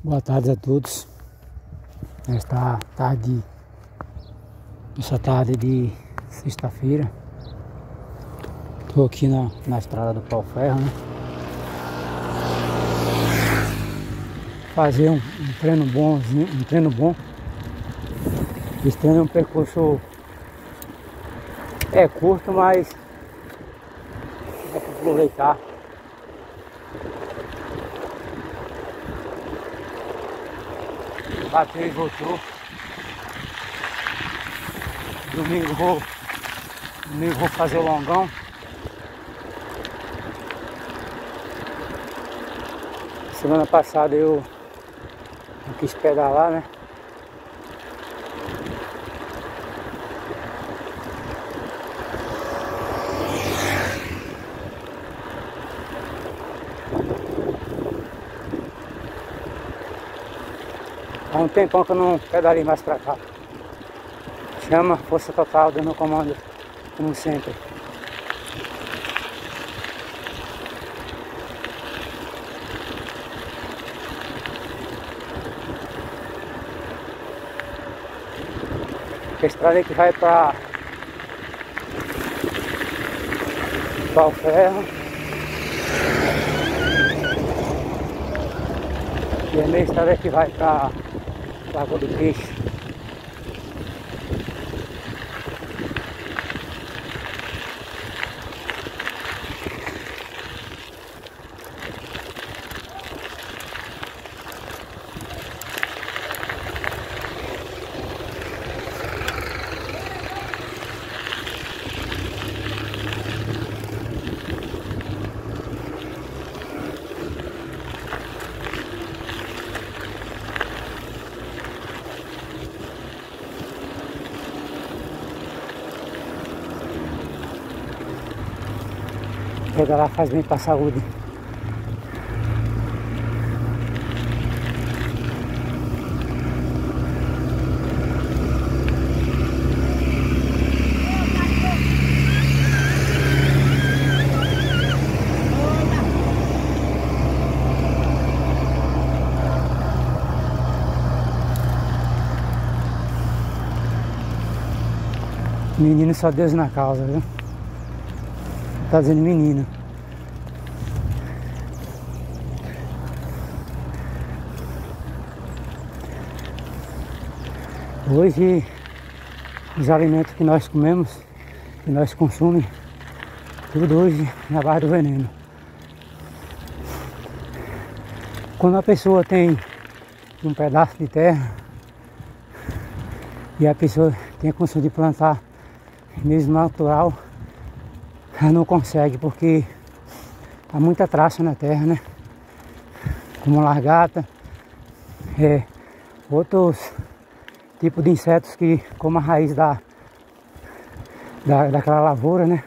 Boa tarde a todos. Essa tarde de sexta-feira, estou aqui na estrada do Pau Ferro, né? Fazer um treino bonzinho, um treino bom. Esse treino é um percurso curto, mas dá para aproveitar. Bateu e voltou. Domingo vou fazer o longão. Semana passada eu quis pedalar, né? Há um tempão que eu não pedalei mais pra cá. Chama, força total, dando comando, como sempre. A estrada que vai para Pau Ferro. E a minha estrada que vai para Água do Peixe. Pedalar faz bem para a saúde. Menino, só Deus na causa, viu? Tá dizendo menino. Hoje, os alimentos que nós comemos, que nós consumimos, tudo hoje na base do veneno. Quando a pessoa tem um pedaço de terra e a pessoa tem a condição de plantar mesmo natural, ela não consegue, porque há muita traça na terra, né? Como largata, outros tipos de insetos que comem a raiz daquela lavoura, né?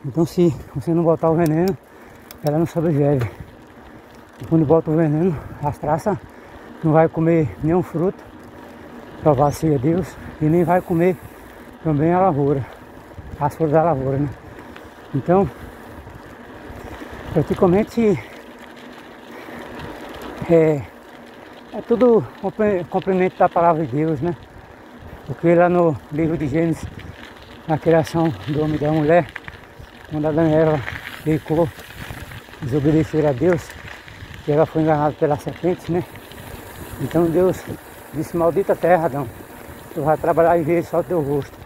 Então, se você não botar o veneno, ela não sobrevive. E quando bota o veneno, as traças não vai comer nenhum fruto, louvado seja Deus, e nem vai comer também a lavoura, as flores da lavoura, né? Então, praticamente é tudo cumprimento da palavra de Deus, né? Porque lá no livro de Gênesis, na criação do homem e da mulher, quando Adão e Eva pecou, desobedeceram a Deus, e ela foi enganada pela serpente, né? Então Deus disse: maldita terra, Adão, tu vai trabalhar e ver só o teu rosto.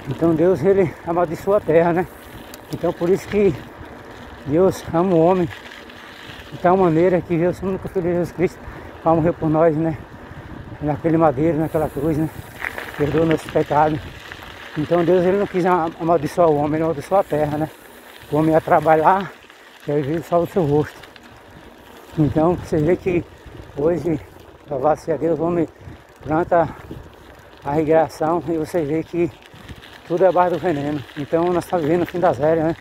Então Deus, ele amaldiçoou a terra, né? Então por isso que Deus ama o homem de tal maneira que Deus, o único filho de Jesus Cristo, para morrer por nós, né? Naquele madeiro, naquela cruz, né? Perdoa nossos pecados. Então Deus, ele não quis amaldiçoar o homem, ele amaldiçoou a terra, né? O homem ia trabalhar e aí veio só o seu rosto. Então você vê que hoje, louvado seja Deus, o homem planta a irrigação e você vê que tudo é base do veneno. Então nós estamos vivendo o fim das eras, né?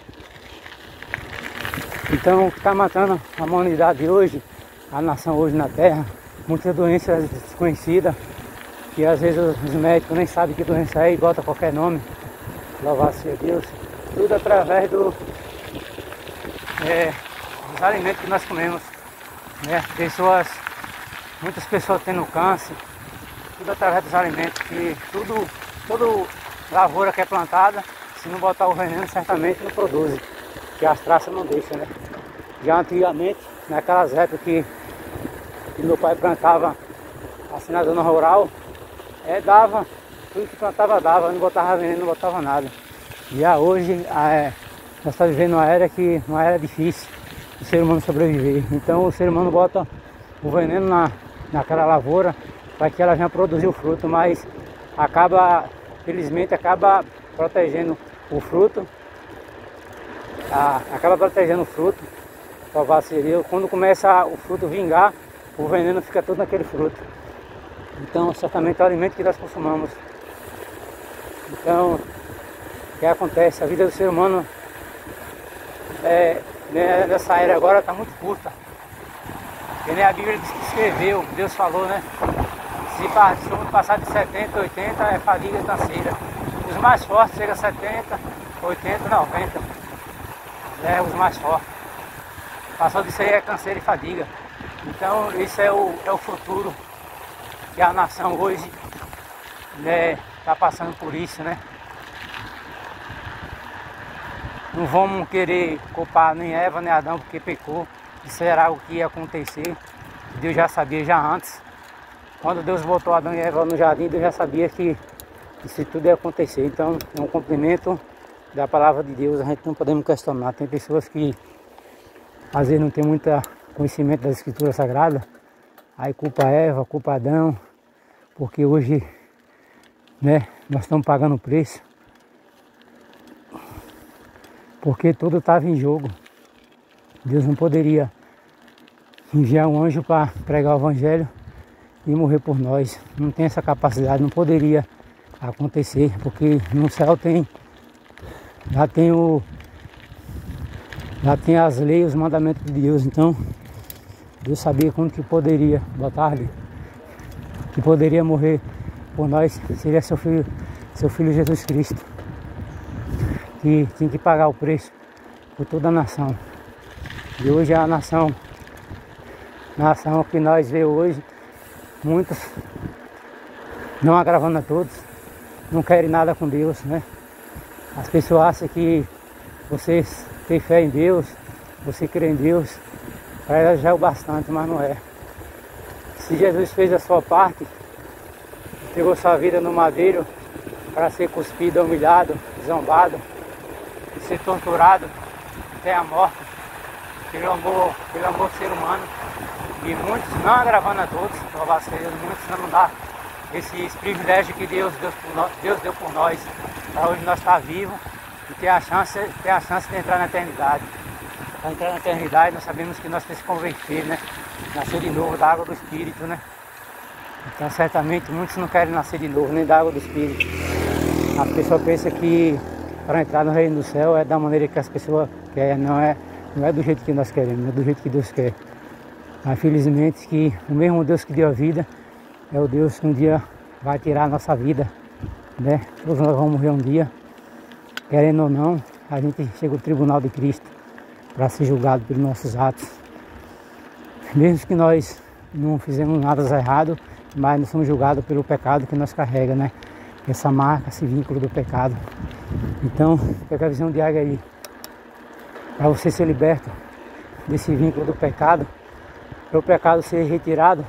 Então o que está matando a humanidade hoje, a nação hoje na terra, muitas doenças desconhecidas, que às vezes os médicos nem sabem que doença é e botam qualquer nome. Louvado seja Deus. Tudo através dos alimentos que nós comemos, né? Pessoas muitas pessoas tendo câncer, tudo através dos alimentos, que toda lavoura que é plantada, se não botar o veneno, certamente não produz, que as traças não deixam, né? Já antigamente, naquelas épocas que meu pai plantava assim na zona rural, dava, tudo que plantava dava, não botava veneno, não botava nada. Já hoje, nós estamos vivendo uma era difícil o ser humano sobreviver. Então o ser humano bota o veneno naquela lavoura para que ela venha produzir o fruto, mas felizmente acaba protegendo o fruto, quando começa o fruto vingar, o veneno fica todo naquele fruto. Então certamente é o alimento que nós consumamos. Então o que acontece? A vida do ser humano nessa era agora está muito curta. E nem a Bíblia diz que escreveu, Deus falou, né? Se o mundo passar de 70, 80 é fadiga e canseira. Os mais fortes chegam a 70, 80, 90. Os mais fortes. Passou disso aí é canseira e fadiga. Então isso é o futuro que a nação hoje está passando por isso, né? Não vamos querer culpar nem Eva nem Adão porque pecou. Isso era algo que ia acontecer. Deus já sabia já antes. Quando Deus botou Adão e Eva no jardim, Deus já sabia que isso tudo ia acontecer. Então é um cumprimento da palavra de Deus. A gente não podemos questionar. Tem pessoas que às vezes não tem muito conhecimento das escrituras sagradas. Aí culpa Eva, culpa Adão. Porque hoje nós estamos pagando o preço. Porque tudo estava em jogo. Deus não poderia enviar um anjo para pregar o evangelho e morrer por nós. Não tem essa capacidade, não poderia acontecer, porque no céu lá tem as leis, os mandamentos de Deus. Então Deus sabia quando que poderia botar ali, que poderia morrer por nós, seria seu filho Jesus Cristo, que tinha que pagar o preço por toda a nação. E hoje a nação que nós vemos hoje, muitos, não agravando a todos, não querem nada com Deus, né? As pessoas acham que você ter fé em Deus, você crer em Deus, para elas já é o bastante, mas não é. Se Jesus fez a sua parte, entregou sua vida no madeiro para ser cuspido, humilhado, zombado, e ser torturado até a morte, pelo amor do ser humano, e muitos, não agravando a todos, muitos não dá esse privilégio que Deus deu por nós, para hoje nós estar vivos e ter a chance de entrar na eternidade. Para entrar na eternidade nós sabemos que nós temos que converter, né? Nascer de novo da água do Espírito, né? Então certamente muitos não querem nascer de novo, nem da água do Espírito. As pessoas pensam que para entrar no reino do céu é da maneira que as pessoas querem, não é do jeito que nós queremos, é do jeito que Deus quer. Mas felizmente que o mesmo Deus que deu a vida é o Deus que um dia vai tirar a nossa vida, né? Todos nós vamos morrer um dia, querendo ou não, a gente chega ao tribunal de Cristo para ser julgado pelos nossos atos. Mesmo que nós não fizemos nada errado, mas nós somos julgados pelo pecado que nós carrega, né? Essa marca, esse vínculo do pecado. Então, pega a visão diária aí, para você ser liberto desse vínculo do pecado, para o pecado ser retirado.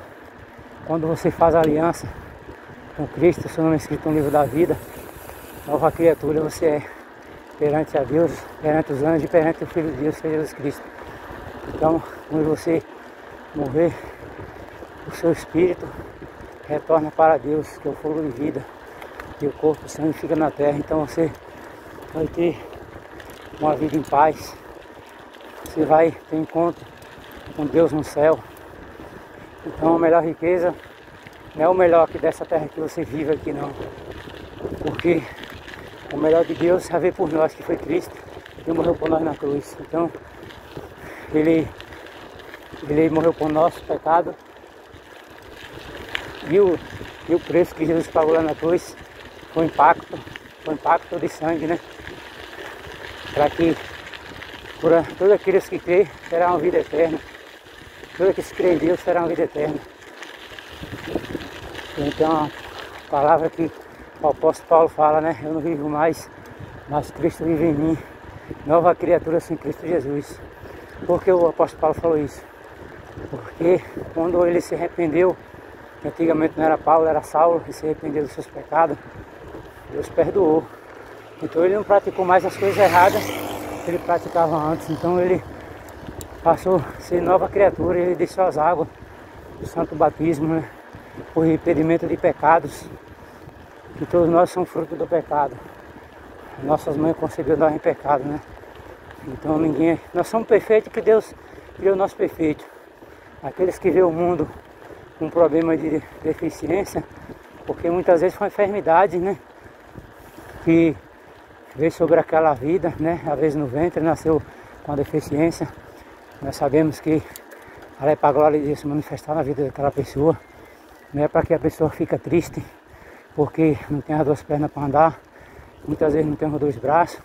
Quando você faz aliança com Cristo, seu nome é escrito no livro da vida, nova criatura você é perante a Deus, perante os anjos e perante o Filho de Deus, que é Jesus Cristo. Então, quando você morrer, o seu espírito retorna para Deus, que é o fogo de vida, e o corpo, o sangue fica na terra. Então você vai ter uma vida em paz, você vai ter encontro com Deus no céu. Então a melhor riqueza não é o melhor aqui dessa terra que você vive aqui, não, porque o melhor de Deus é ver por nós, que foi Cristo, que morreu por nós na cruz. Então ele morreu por nosso pecado, e o preço que Jesus pagou lá na cruz foi um impacto de sangue, né? Para que por todos aqueles que crêem terão uma vida eterna. Todos aqueles que creem em Deus terão uma vida eterna. Tem uma palavra que o apóstolo Paulo fala, né? Eu não vivo mais, mas Cristo vive em mim. Nova criatura sem Cristo Jesus. Por que o apóstolo Paulo falou isso? Porque quando ele se arrependeu, antigamente não era Paulo, era Saulo, e se arrependeu dos seus pecados, Deus perdoou. Então ele não praticou mais as coisas erradas que ele praticava antes. Então ele passou a ser nova criatura, ele deixou as águas do santo batismo, né? O arrependimento de pecados, que todos nós somos fruto do pecado. Nossas mães conceberam nós em pecado, né? Então nós somos perfeitos que Deus criou nós perfeitos. Aqueles que vê o mundo com problema de deficiência, porque muitas vezes foi uma enfermidade, né? Que veio sobre aquela vida, né? Às vezes no ventre nasceu com a deficiência. Nós sabemos que ela é para a glória de Deus se manifestar na vida daquela pessoa. Não é para que a pessoa fique triste porque não tem as duas pernas para andar, muitas vezes não tem os dois braços,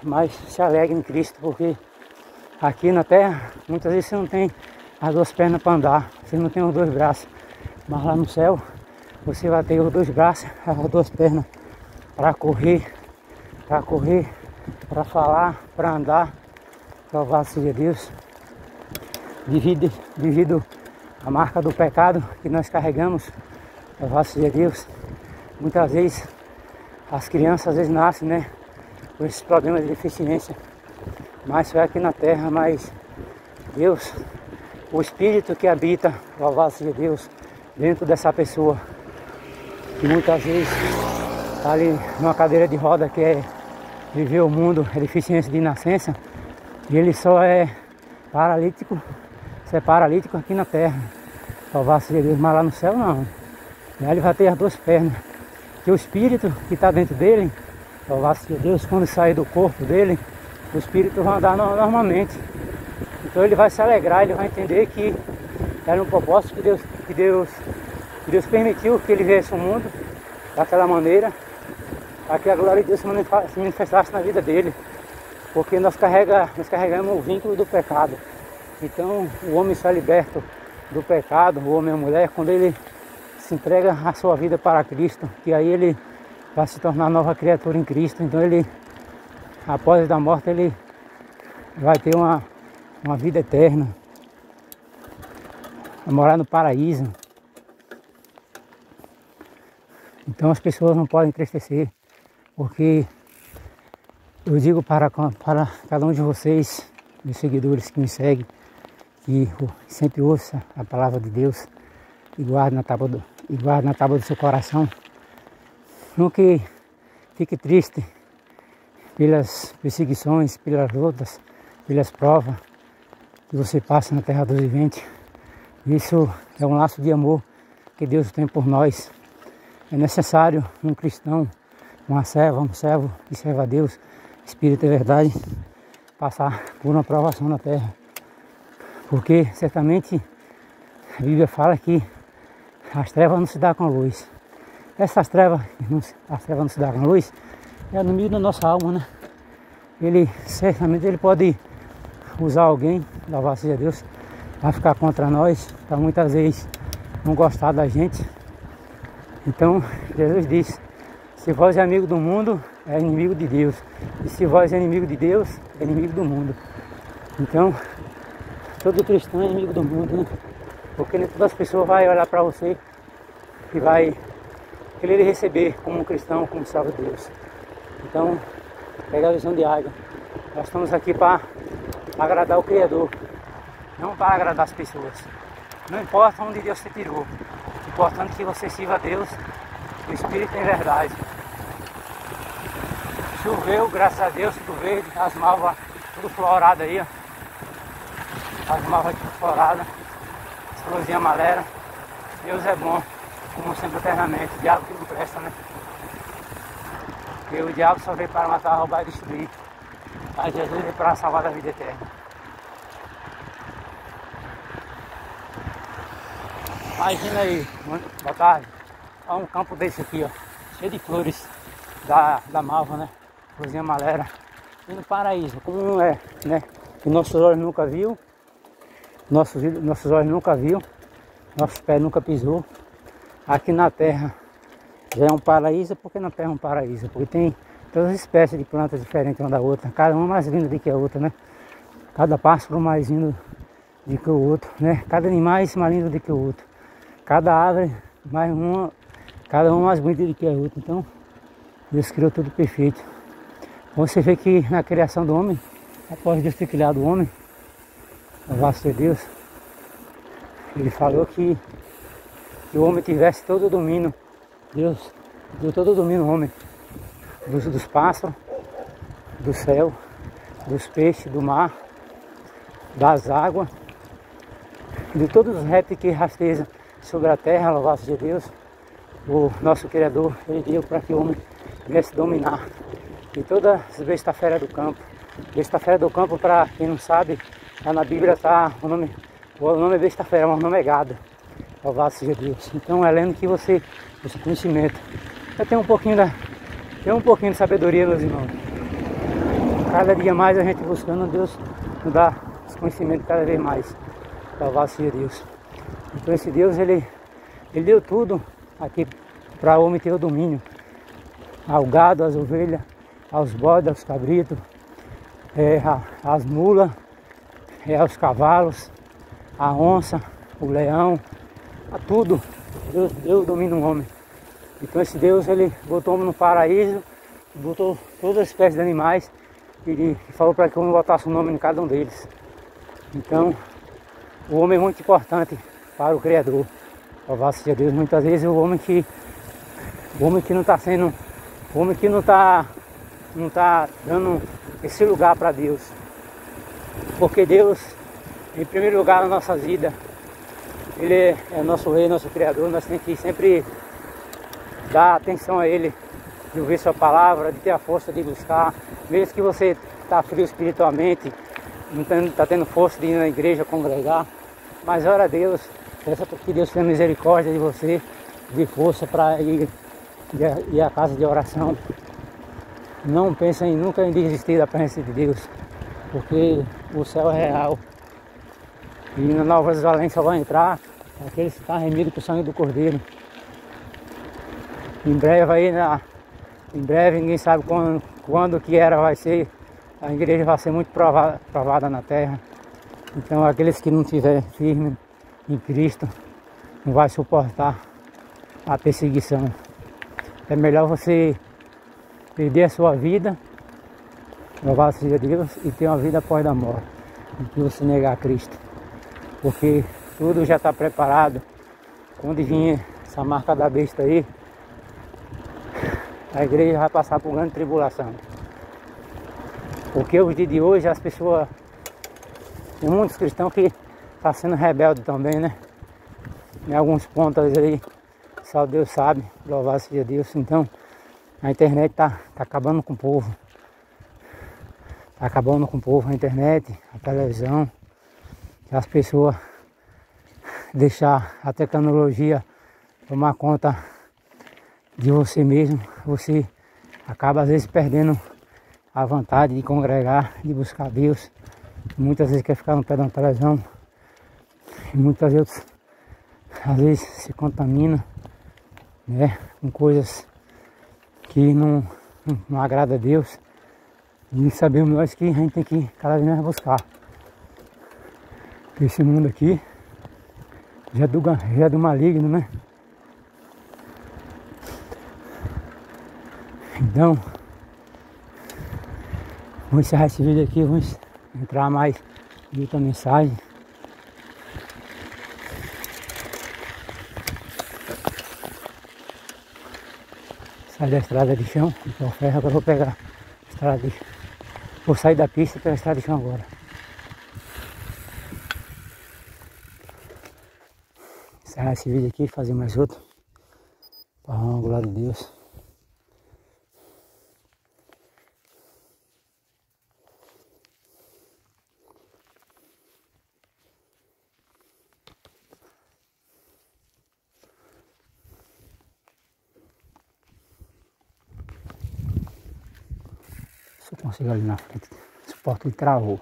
mas se alegre em Cristo, porque aqui na terra muitas vezes você não tem as duas pernas para andar, você não tem os dois braços, mas lá no céu você vai ter os dois braços, as duas pernas para correr, para falar, para andar. Louvado seja Deus. Devido à marca do pecado que nós carregamos, louvado seja Deus. Muitas vezes as crianças às vezes nascem, né, com esses problemas de deficiência, mas foi aqui na terra, mas Deus, o Espírito que habita, louvado seja Deus, dentro dessa pessoa, que muitas vezes está ali numa cadeira de roda, que é viver o mundo, é deficiência de nascença, e ele só é paralítico, você é paralítico aqui na terra, louvado seja Deus, mas lá no céu não. E aí ele vai ter as duas pernas, que o Espírito que está dentro dele, louvado seja Deus, quando sair do corpo dele, o Espírito vai andar normalmente. Então ele vai se alegrar, ele vai entender que era um propósito que Deus permitiu que ele viesse ao mundo daquela maneira, para que a glória de Deus se manifestasse na vida dele. Porque nós carregamos o vínculo do pecado. Então o homem só é liberto do pecado, o homem e a mulher, quando ele se entrega a sua vida para Cristo, que aí ele vai se tornar nova criatura em Cristo. Então ele, após a morte, ele vai ter uma vida eterna, vai morar no paraíso. Então as pessoas não podem entristecer, porque eu digo para cada um de vocês, meus seguidores que me seguem, que sempre ouça a palavra de Deus e guarde na tábua do seu coração. Nunca fique triste pelas perseguições, pelas lutas, pelas provas que você passa na terra dos viventes. Isso é um laço de amor que Deus tem por nós. É necessário um cristão, um servo que serve a Deus, Espírito e verdade, passar por uma provação na terra. Porque certamente a Bíblia fala que as trevas não se dão com a luz. Essas trevas não se dão com a luz, é no meio da nossa alma, né? Certamente ele pode usar alguém, louvado seja Deus, para ficar contra nós, para muitas vezes não gostar da gente. Então Jesus disse: se vós é amigo do mundo, é inimigo de Deus. E se vós é inimigo de Deus, é inimigo do mundo. Então, todo cristão é inimigo do mundo, né? Porque nem todas as pessoas vão olhar para você e vai querer receber como um cristão, como salvo de Deus. Então, pega a visão de águia. Nós estamos aqui para agradar o Criador, não para agradar as pessoas. Não importa onde Deus te tirou, o importante é que você sirva a Deus, o Espírito em verdade. Choveu, graças a Deus, tudo verde, as malvas tudo florado aí, ó. As malvas tudo floradas, as florzinhas amarelas. Deus é bom, como sempre eternamente. O diabo que não presta, né? Porque o diabo só veio para matar, roubar e destruir. Mas Jesus veio para salvar da vida eterna. Imagina aí, boa tarde, olha um campo desse aqui, ó, cheio de flores da malva, né? Florzinha amarela. E no paraíso, como não é, né? Que nossos olhos nunca viu, nossos olhos nunca viu, nossos pés nunca pisou. aqui na terra já é um paraíso. Por que na terra é um paraíso? Porque tem todas as espécies de plantas diferentes uma da outra, cada uma mais linda do que a outra, né? Cada pássaro mais lindo do que o outro, né? Cada animal mais lindo do que o outro, cada árvore cada uma mais bonita do que a outra. Então Deus criou tudo perfeito. Você vê que na criação do homem, após Deus ter criado o homem, louvado seja Deus, ele falou que o homem tivesse todo o domínio. Deus deu todo o domínio ao homem, dos pássaros, do céu, dos peixes, do mar, das águas, de todos os répteis que rastejam sobre a terra. Louvado seja Deus. O nosso Criador, ele deu para que o homem pudesse dominar. E todas as besta-fera do campo. Besta-fera do campo, para quem não sabe, lá na Bíblia está o nome é besta-fera, mas o nome é gado. Louvado seja Deus. Então é lendo que esse conhecimento. Eu tenho um pouquinho de sabedoria, meus irmãos. Cada dia mais a gente buscando, Deus nos dá esse conhecimento cada vez mais. Louvado seja Deus. Então esse Deus, ele deu tudo aqui para o homem ter o domínio. Ao gado, às ovelhas, aos bodes, aos cabritos, às mulas, aos cavalos, a onça, o leão, a tudo. Deus deu o domínio no homem. Então esse Deus, ele botou o homem no paraíso, botou todas as espécies de animais e falou para que o homem botasse o nome em cada um deles. Então o homem é muito importante para o Criador. Louvado seja Deus. Muitas vezes o homem que não está sendo, o homem que não está dando esse lugar para Deus. Porque Deus, em primeiro lugar na nossa vida, Ele é nosso Rei, nosso Criador. Nós temos que sempre dar atenção a Ele, de ouvir Sua palavra, de ter a força de buscar. Mesmo que você está frio espiritualmente, não está tendo força de ir na igreja congregar, mas ora a Deus, peça que Deus tenha misericórdia de você, de força para ir à casa de oração. Não pense nunca em desistir da presença de Deus, porque o céu é real. E na Nova Jerusalém só vai entrar aqueles que estão remidos com o sangue do Cordeiro. Em breve, ninguém sabe quando que vai ser, a igreja vai ser muito provada na terra. Então aqueles que não estiverem firmes em Cristo não vai suportar a perseguição. É melhor você perder a sua vida, louvado seja Deus, e ter uma vida após a morte, do que você negar a Cristo. Porque tudo já está preparado. Quando vir essa marca da besta aí, a igreja vai passar por grande tribulação. Porque os dias de hoje as pessoas, tem muitos cristãos que estão sendo rebeldes também, né? Em alguns pontos aí, só Deus sabe, louvado seja Deus. Então a internet está acabando com o povo. Está acabando com o povo, a internet, a televisão. Que as pessoas deixar a tecnologia tomar conta de você mesmo, você acaba às vezes perdendo a vontade de congregar, de buscar Deus. Muitas vezes quer ficar no pé da televisão, e muitas vezes às vezes se contamina, né, com coisas que não agrada a Deus. E sabemos nós que a gente tem que cada vez mais buscar. Esse mundo aqui já é do maligno, né? Então, vamos encerrar esse vídeo aqui, vamos entrar mais em outra mensagem. Sai da estrada de chão, então ferro, agora eu vou pegar a estrada de chão. Vou sair da pista pela estrada de chão agora. Encerrar esse vídeo aqui e fazer mais outro. Para a glória de Deus. Se eu consigo ali na frente, esse porto ele travou.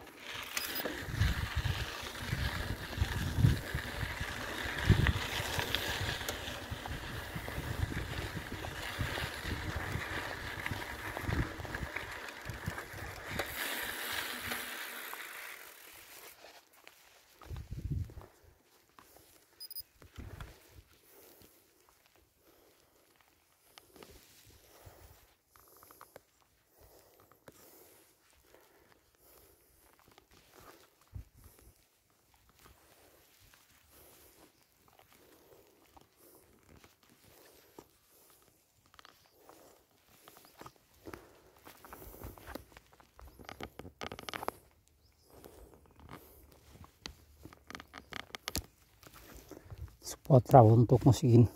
Esse pó travou, não tô conseguindo.